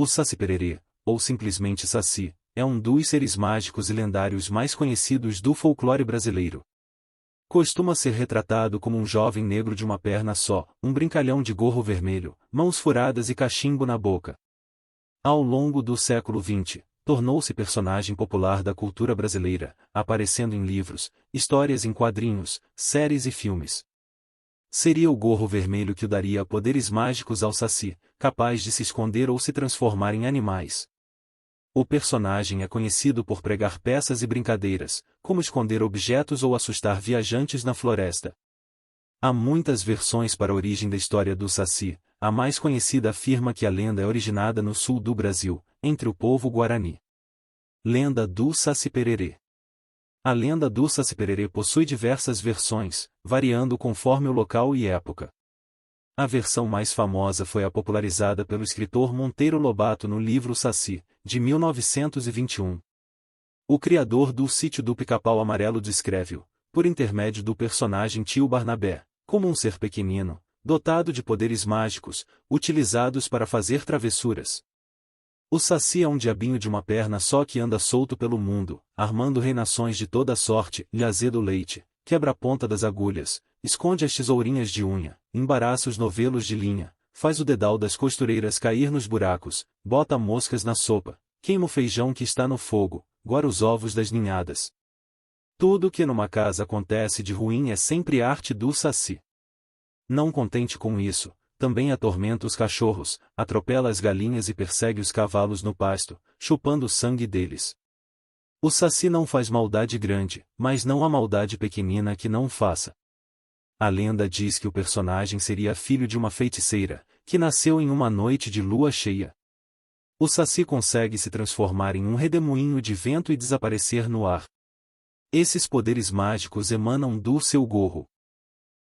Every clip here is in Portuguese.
O Saci-Pererê, ou simplesmente Saci, é um dos seres mágicos e lendários mais conhecidos do folclore brasileiro. Costuma ser retratado como um jovem negro de uma perna só, um brincalhão de gorro vermelho, mãos furadas e cachimbo na boca. Ao longo do século XX, tornou-se personagem popular da cultura brasileira, aparecendo em livros, histórias em quadrinhos, séries e filmes. Seria o gorro vermelho que o daria poderes mágicos ao Saci, capaz de se esconder ou se transformar em animais. O personagem é conhecido por pregar peças e brincadeiras, como esconder objetos ou assustar viajantes na floresta. Há muitas versões para a origem da história do Saci. A mais conhecida afirma que a lenda é originada no sul do Brasil, entre o povo Guarani. Lenda do Saci-Pererê. A lenda do Saci-Pererê possui diversas versões, variando conforme o local e época. A versão mais famosa foi a popularizada pelo escritor Monteiro Lobato no livro Saci, de 1921. O criador do Sítio do Pica-Pau Amarelo descreve-o, por intermédio do personagem Tio Barnabé, como um ser pequenino, dotado de poderes mágicos, utilizados para fazer travessuras. O Saci é um diabinho de uma perna só que anda solto pelo mundo, armando reinações de toda sorte, lhe azeda o leite, quebra a ponta das agulhas, esconde as tesourinhas de unha, embaraça os novelos de linha, faz o dedal das costureiras cair nos buracos, bota moscas na sopa, queima o feijão que está no fogo, guarda os ovos das ninhadas. Tudo o que numa casa acontece de ruim é sempre arte do Saci. Não contente com isso, também atormenta os cachorros, atropela as galinhas e persegue os cavalos no pasto, chupando o sangue deles. O Saci não faz maldade grande, mas não há maldade pequenina que não faça. A lenda diz que o personagem seria filho de uma feiticeira, que nasceu em uma noite de lua cheia. O Saci consegue se transformar em um redemoinho de vento e desaparecer no ar. Esses poderes mágicos emanam do seu gorro.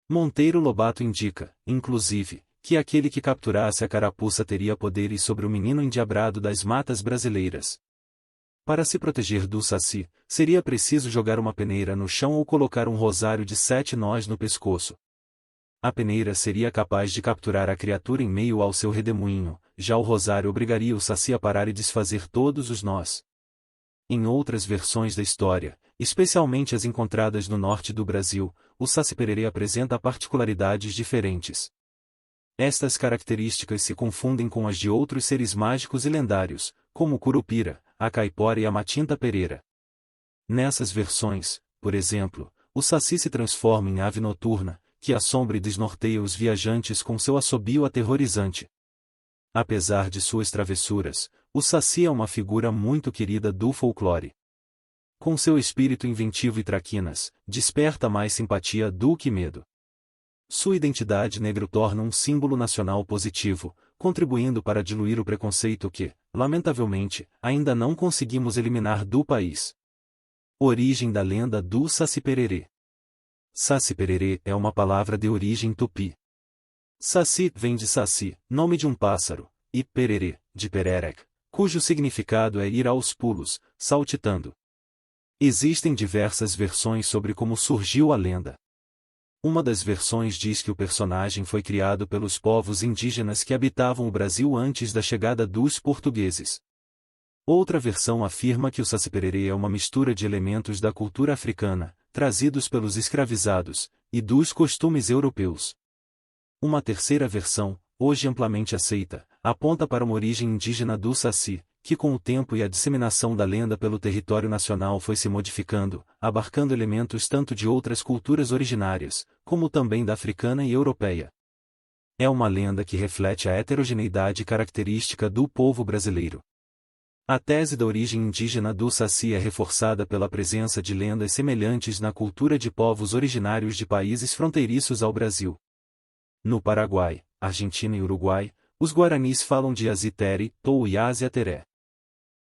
Monteiro Lobato indica, inclusive, que aquele que capturasse a carapuça teria poderes sobre o menino endiabrado das matas brasileiras. Para se proteger do Saci, seria preciso jogar uma peneira no chão ou colocar um rosário de 7 nós no pescoço. A peneira seria capaz de capturar a criatura em meio ao seu redemoinho, já o rosário obrigaria o Saci a parar e desfazer todos os nós. Em outras versões da história, especialmente as encontradas no norte do Brasil, o Saci-Pererê apresenta particularidades diferentes. Estas características se confundem com as de outros seres mágicos e lendários, como o Curupira, a Caipora e a Matinta Pereira. Nessas versões, por exemplo, o Saci se transforma em ave noturna, que assombra e desnorteia os viajantes com seu assobio aterrorizante. Apesar de suas travessuras, o Saci é uma figura muito querida do folclore. Com seu espírito inventivo e traquinas, desperta mais simpatia do que medo. Sua identidade negra o torna um símbolo nacional positivo, contribuindo para diluir o preconceito que, lamentavelmente, ainda não conseguimos eliminar do país. Origem da lenda do Saci-Pererê. Saci-Pererê é uma palavra de origem tupi. Saci vem de saci, nome de um pássaro, e pererê, de pererec, cujo significado é ir aos pulos, saltitando. Existem diversas versões sobre como surgiu a lenda. Uma das versões diz que o personagem foi criado pelos povos indígenas que habitavam o Brasil antes da chegada dos portugueses. Outra versão afirma que o Saci-Pererê é uma mistura de elementos da cultura africana, trazidos pelos escravizados, e dos costumes europeus. Uma terceira versão, hoje amplamente aceita, aponta para uma origem indígena do Saci, que com o tempo e a disseminação da lenda pelo território nacional foi se modificando, abarcando elementos tanto de outras culturas originárias, como também da africana e europeia. É uma lenda que reflete a heterogeneidade característica do povo brasileiro. A tese da origem indígena do Saci é reforçada pela presença de lendas semelhantes na cultura de povos originários de países fronteiriços ao Brasil. No Paraguai, Argentina e Uruguai, os guaranis falam de Yazitere ou Yaziateré.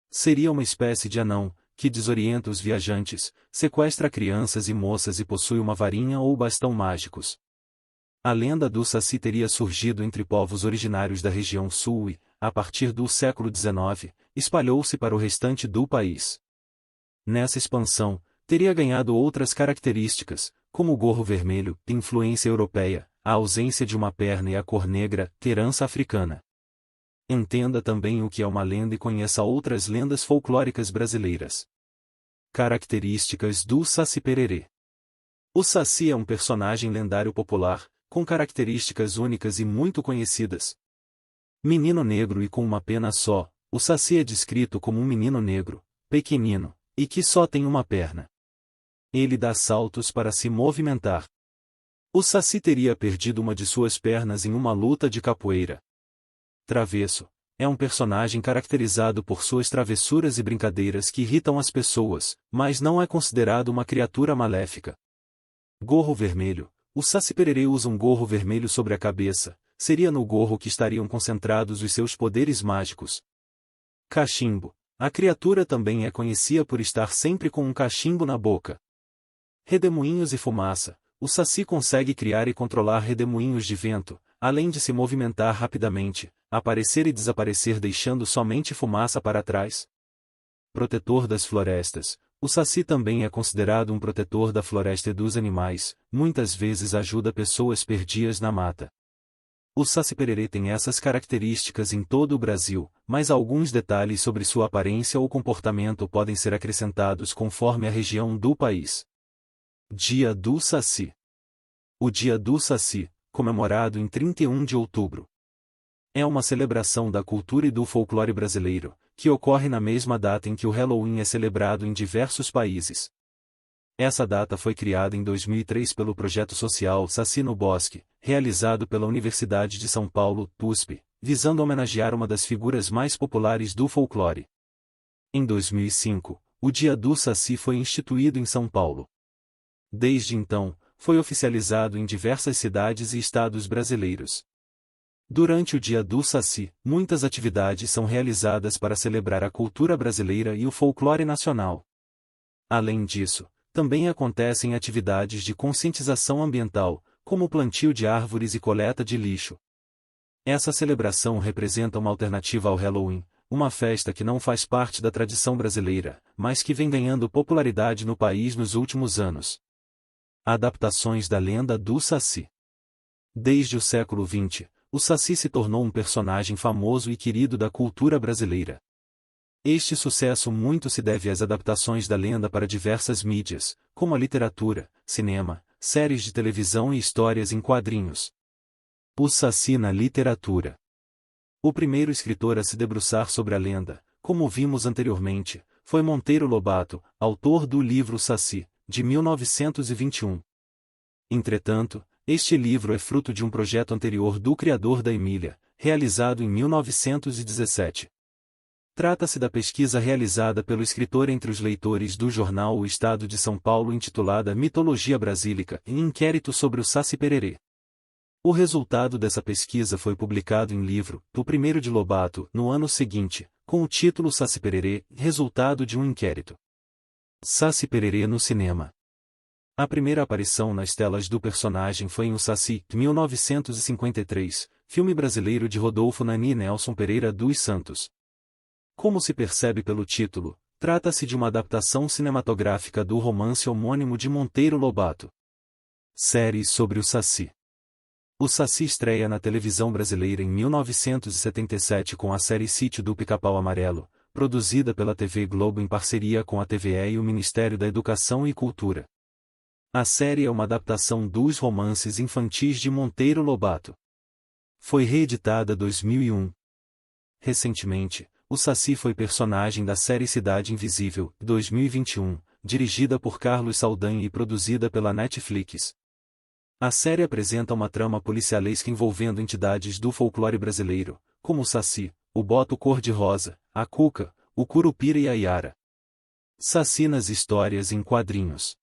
Seria uma espécie de anão, que desorienta os viajantes, sequestra crianças e moças e possui uma varinha ou bastão mágicos. A lenda do Saci teria surgido entre povos originários da região sul e, a partir do século XIX, espalhou-se para o restante do país. Nessa expansão, teria ganhado outras características, como o gorro vermelho, influência europeia, a ausência de uma perna e a cor negra, herança africana. Entenda também o que é uma lenda e conheça outras lendas folclóricas brasileiras. Características do Saci Pererê. O Saci é um personagem lendário popular, com características únicas e muito conhecidas. Menino negro e com uma pena só, o Saci é descrito como um menino negro, pequenino, e que só tem uma perna. Ele dá saltos para se movimentar. O Saci teria perdido uma de suas pernas em uma luta de capoeira. Travesso. É um personagem caracterizado por suas travessuras e brincadeiras que irritam as pessoas, mas não é considerado uma criatura maléfica. Gorro vermelho. O Saci Pererê usa um gorro vermelho sobre a cabeça, seria no gorro que estariam concentrados os seus poderes mágicos. Cachimbo. A criatura também é conhecida por estar sempre com um cachimbo na boca. Redemoinhos e fumaça. O Saci consegue criar e controlar redemoinhos de vento, além de se movimentar rapidamente, aparecer e desaparecer deixando somente fumaça para trás. Protetor das florestas. O Saci também é considerado um protetor da floresta e dos animais, muitas vezes ajuda pessoas perdidas na mata. O Saci Pererê tem essas características em todo o Brasil, mas alguns detalhes sobre sua aparência ou comportamento podem ser acrescentados conforme a região do país. Dia do Saci. O Dia do Saci, comemorado em 31 de outubro. É uma celebração da cultura e do folclore brasileiro, que ocorre na mesma data em que o Halloween é celebrado em diversos países. Essa data foi criada em 2003 pelo projeto social Saci no Bosque, realizado pela Universidade de São Paulo, USP, visando homenagear uma das figuras mais populares do folclore. Em 2005, o Dia do Saci foi instituído em São Paulo. Desde então, foi oficializado em diversas cidades e estados brasileiros. Durante o Dia do Saci, muitas atividades são realizadas para celebrar a cultura brasileira e o folclore nacional. Além disso, também acontecem atividades de conscientização ambiental, como o plantio de árvores e coleta de lixo. Essa celebração representa uma alternativa ao Halloween, uma festa que não faz parte da tradição brasileira, mas que vem ganhando popularidade no país nos últimos anos. Adaptações da lenda do Saci. Desde o século XX, o Saci se tornou um personagem famoso e querido da cultura brasileira. Este sucesso muito se deve às adaptações da lenda para diversas mídias, como a literatura, cinema, séries de televisão e histórias em quadrinhos. O Saci na literatura. O primeiro escritor a se debruçar sobre a lenda, como vimos anteriormente, foi Monteiro Lobato, autor do livro Saci, de 1921. Entretanto, este livro é fruto de um projeto anterior do criador da Emília, realizado em 1917. Trata-se da pesquisa realizada pelo escritor entre os leitores do jornal O Estado de São Paulo intitulada Mitologia Brasílica e Inquérito sobre o Saci Pererê. O resultado dessa pesquisa foi publicado em livro, O Primeiro de Lobato, no ano seguinte, com o título Saci Pererê, resultado de um inquérito. Saci Pererê no cinema. A primeira aparição nas telas do personagem foi em O Saci, 1953, filme brasileiro de Rodolfo Nani e Nelson Pereira dos Santos. Como se percebe pelo título, trata-se de uma adaptação cinematográfica do romance homônimo de Monteiro Lobato. Série sobre o Saci. O Saci estreia na televisão brasileira em 1977 com a série Sítio do Pica-Pau Amarelo, produzida pela TV Globo em parceria com a TVE e o Ministério da Educação e Cultura. A série é uma adaptação dos romances infantis de Monteiro Lobato. Foi reeditada em 2001. Recentemente, o Saci foi personagem da série Cidade Invisível, 2021, dirigida por Carlos Saldanha e produzida pela Netflix. A série apresenta uma trama policialesca envolvendo entidades do folclore brasileiro, como o Saci, o Boto Cor-de-Rosa, a Cuca, o Curupira e a Iara. Saci nas histórias em quadrinhos.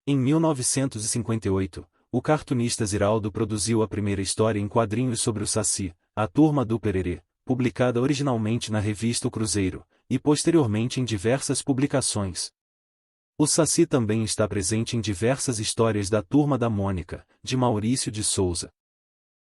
Em 1958, o cartunista Ziraldo produziu a primeira história em quadrinhos sobre o Saci, A Turma do Pererê, publicada originalmente na revista O Cruzeiro, e posteriormente em diversas publicações. O Saci também está presente em diversas histórias da Turma da Mônica, de Maurício de Souza.